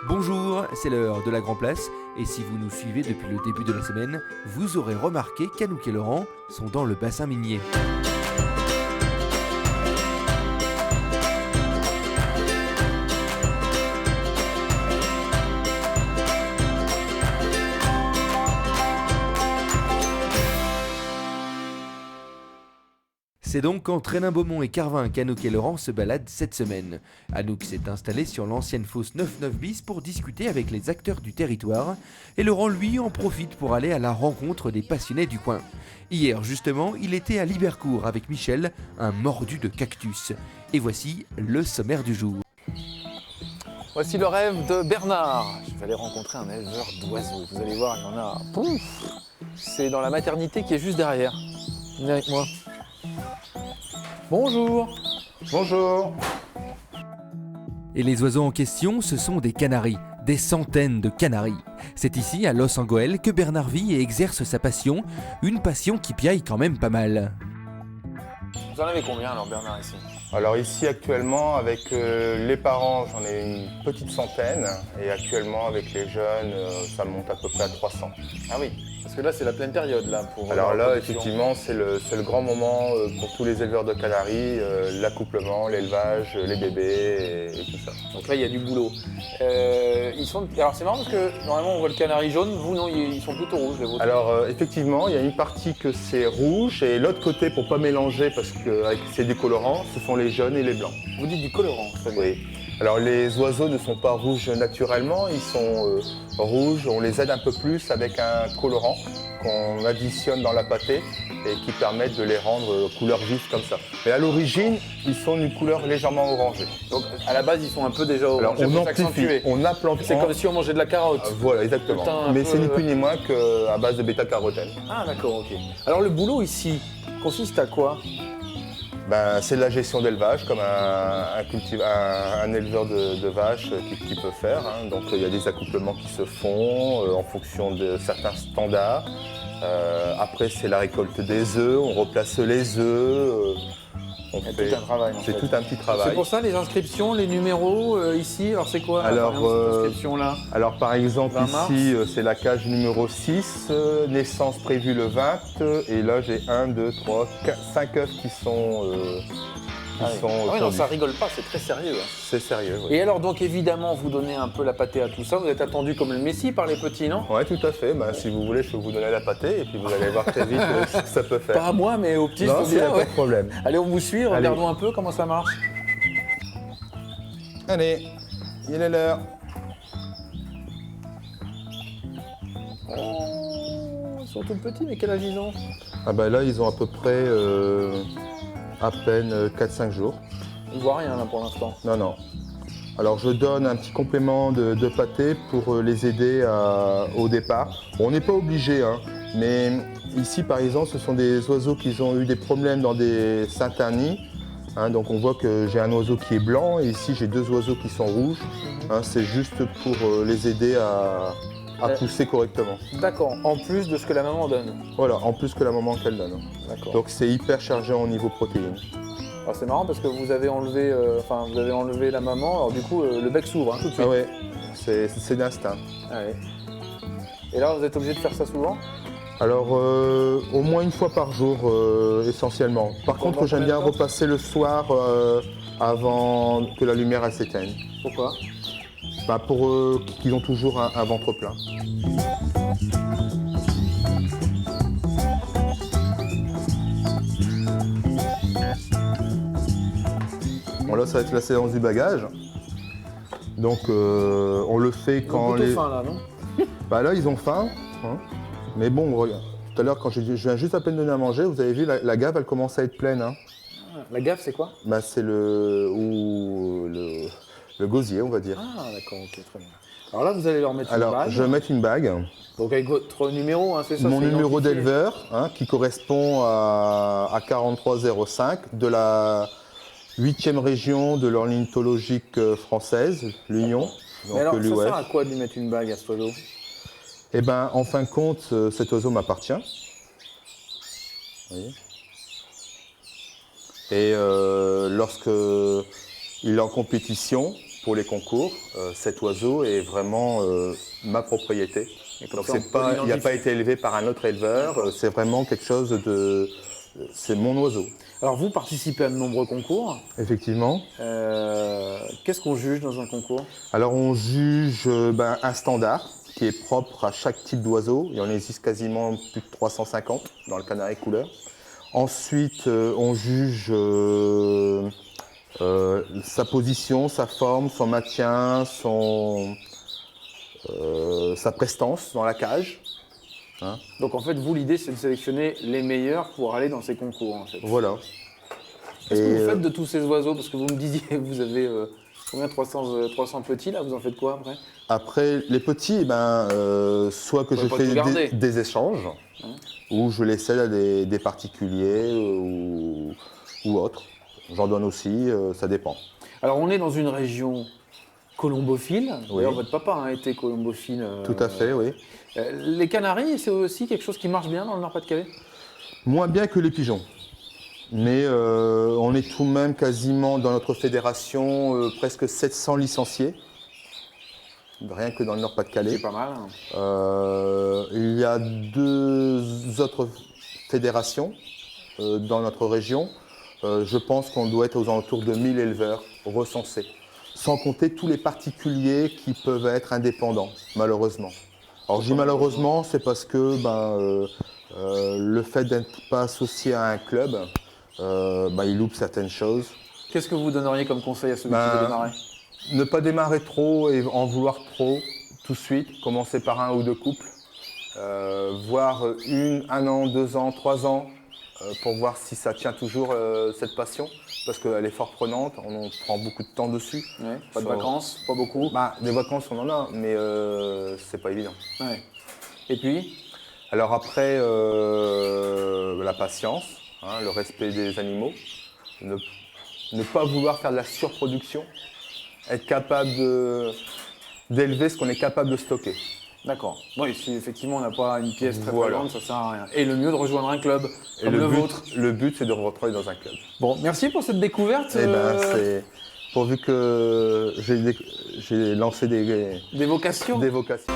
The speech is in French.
Bonjour, c'est l'heure de la Grand Place, et si vous nous suivez depuis le début de la semaine, vous aurez remarqué qu'Anouk et Laurent sont dans le bassin minier. C'est donc entre Hénin-Beaumont et Carvin qu'Anouk et Laurent se baladent cette semaine. Anouk s'est installé sur l'ancienne fosse 99 bis pour discuter avec les acteurs du territoire, et Laurent lui en profite pour aller à la rencontre des passionnés du coin. Hier justement, il était à Libercourt avec Michel, un mordu de cactus. Et voici le sommaire du jour. Voici le rêve de Bernard. Je vais aller rencontrer un éleveur d'oiseaux. Vous allez voir, il y en a. Pouf. C'est dans la maternité qui est juste derrière. Venez avec moi. Bonjour. Bonjour. Et les oiseaux en question, ce sont des canaris, des centaines de canaris. C'est ici, à Los Angeles, que Bernard vit et exerce sa passion, une passion qui piaille quand même pas mal. Vous en avez combien alors Bernard ici? Alors ici actuellement avec les parents j'en ai une petite centaine et actuellement avec les jeunes ça monte à peu près à 300. Ah oui, parce que là c'est la pleine période là pour. Alors la là production. effectivement c'est le grand moment pour tous les éleveurs de canaris, l'accouplement, l'élevage, les bébés et tout ça. Donc là il y a du boulot. Alors c'est marrant parce que normalement on voit le canari jaune, vous non, ils sont plutôt rouges les vôtres. Alors effectivement il y a une partie que c'est rouge et l'autre côté pour pas mélanger parce que avec c'est du colorant, ce sont les jaunes et les blancs. Vous dites du colorant, très bien. Oui. Alors les oiseaux ne sont pas rouges naturellement, ils sont rouges, on les aide un peu plus avec un colorant qu'on additionne dans la pâtée et qui permet de les rendre couleur vive comme ça. Mais à l'origine, ils sont d'une couleur légèrement orangée. Donc à la base ils sont un peu déjà Alors orangés, on pour amplifie, s'accentuer. on implante. C'est comme si on mangeait de la carotte. Voilà, exactement. Putain, Mais un c'est peu- ni plus ni moins qu'à base de bêta-carotène. Ah d'accord, ok. Alors le boulot ici consiste à quoi? Ben, c'est de la gestion d'élevage, comme un éleveur de vaches qui peut faire. Hein. Donc il y a des accouplements qui se font en fonction de certains standards. Après, c'est la récolte des œufs, on replace les œufs. Il y a tout un travail. en C'est fait. tout un petit C'est travail. pour ça les inscriptions, les numéros ici, alors c'est quoi Alors, par exemple, cette inscription-là? Alors par exemple 20 mars. ici c'est la cage numéro 6, naissance prévue le 20 et là j'ai 1, 2, 3, 4, 5 œufs qui sont Ah oui, non, ça rigole pas, c'est très sérieux. Hein. C'est sérieux. Oui. Et alors donc évidemment vous donnez un peu la pâtée à tout ça, vous êtes attendu comme le Messie par les petits, non? Ouais, tout à fait. Ben, si vous voulez, je peux vous donner la pâtée et puis vous allez voir très vite ce que ça peut faire. Pas à moi mais aux petits, Non, je il veux n'y a bien, pas ouais. de problème. Allez, on vous suit, Allez. regardons un peu comment ça marche. Allez, il est l'heure. Oh, ils sont tout petits, mais quel âge ils ont? Ah ben là, ils ont à peu près à peine 4-5 jours. On voit rien là pour l'instant. Non, non. Alors je donne un petit complément de pâté pour les aider au départ. Bon, on n'est pas obligé, hein, mais ici par exemple, ce sont des oiseaux qui ont eu des problèmes dans des certains nids. Hein, donc on voit que j'ai un oiseau qui est blanc et ici j'ai deux oiseaux qui sont rouges. Hein, c'est juste pour les aider à pousser correctement. D'accord, en plus de ce que la maman donne. Voilà, en plus que la maman qu'elle donne. D'accord. Donc c'est hyper chargé en niveau protéines. Alors c'est marrant parce que vous avez enlevé, vous avez enlevé la maman, alors du coup le bec s'ouvre hein, tout de suite. Ah ouais, c'est d'instinct. Ah ouais. Et là vous êtes obligé de faire ça souvent? Alors au moins une fois par jour essentiellement. Par Pendant contre j'aime combien bien de temps repasser le soir avant que la lumière elle s'éteigne. Pourquoi? Bah, pour qu'ils ont toujours un ventre plein. Bon là ça va être la séance du bagage. Donc on le fait Ils ont quand plutôt les... faim là, non? Bah là ils ont faim. Hein. Mais bon, regarde. Tout à l'heure quand je viens juste à peine donner à manger, vous avez vu la gave elle commence à être pleine. Hein. La gaffe c'est quoi? Bah, c'est le gosier on va dire. Ah d'accord, ok, très bien. Alors là vous allez leur mettre une Alors bague. je vais mettre une bague. Donc avec votre numéro, hein, c'est ça? Mon c'est numéro identifié. d'éleveur, hein, qui correspond à 4305 de la 8e région de l'ornithologique française, l'Union, Mais donc alors ça l'UOF. sert à quoi de lui mettre une bague à cet oiseau? Eh bien, en fin de compte, cet oiseau m'appartient. Vous voyez. Et lorsque il est en compétition, pour les concours. Cet oiseau est vraiment ma propriété. Donc il n'a pas été élevé par un autre éleveur, c'est vraiment quelque chose de... C'est mon oiseau. Alors vous participez à de nombreux concours. Effectivement. Qu'est-ce qu'on juge dans un concours? Alors on juge un standard qui est propre à chaque type d'oiseau. Il y en existe quasiment plus de 350 dans le canari couleur. Ensuite, on juge sa position, sa forme, son maintien, sa prestance dans la cage. Hein. Donc en fait, vous, l'idée, c'est de sélectionner les meilleurs pour aller dans ces concours. En fait. Voilà. Qu'est-ce que vous faites de tous ces oiseaux? Parce que vous me disiez, vous avez combien 300 petits là? Vous en faites quoi après? Après, les petits, soit que je fais des échanges, ou je les cède à des particuliers ou autres. J'en donne aussi, ça dépend. Alors on est dans une région colombophile. Oui. D'ailleurs, votre papa a été colombophile. Tout à fait, oui. Les canaris, c'est aussi quelque chose qui marche bien dans le Nord-Pas-de-Calais? Moins bien que les pigeons. Mais on est tout de même quasiment dans notre fédération presque 700 licenciés. Rien que dans le Nord-Pas-de-Calais. C'est pas mal. Il y a 2 autres fédérations dans notre région. Je pense qu'on doit être aux alentours de 1000 éleveurs recensés. Sans compter tous les particuliers qui peuvent être indépendants, malheureusement. Alors je dis malheureusement, c'est parce que le fait d'être pas associé à un club, il loupe certaines choses. Qu'est-ce que vous donneriez comme conseil à celui qui veut démarrer? Ne pas démarrer trop et en vouloir trop tout de suite. Commencer par 1 ou 2 couples. Voir 1 an, 2 ans, 3 ans pour voir si ça tient toujours cette passion. Parce qu'elle est fort prenante, on prend beaucoup de temps dessus. Ouais, pas de vacances, pas beaucoup. Des vacances on en a, mais c'est pas évident. Ouais. Et puis? Alors après, la patience, le respect des animaux, ne pas vouloir faire de la surproduction, être capable d'élever ce qu'on est capable de stocker. D'accord. Oui, si effectivement on n'a pas une pièce très grande, ça sert à rien. Et le mieux de rejoindre un club comme le vôtre. Le but, c'est de retrouver dans un club. Bon, merci pour cette découverte. C'est pourvu que j'ai lancé des vocations. Des vocations.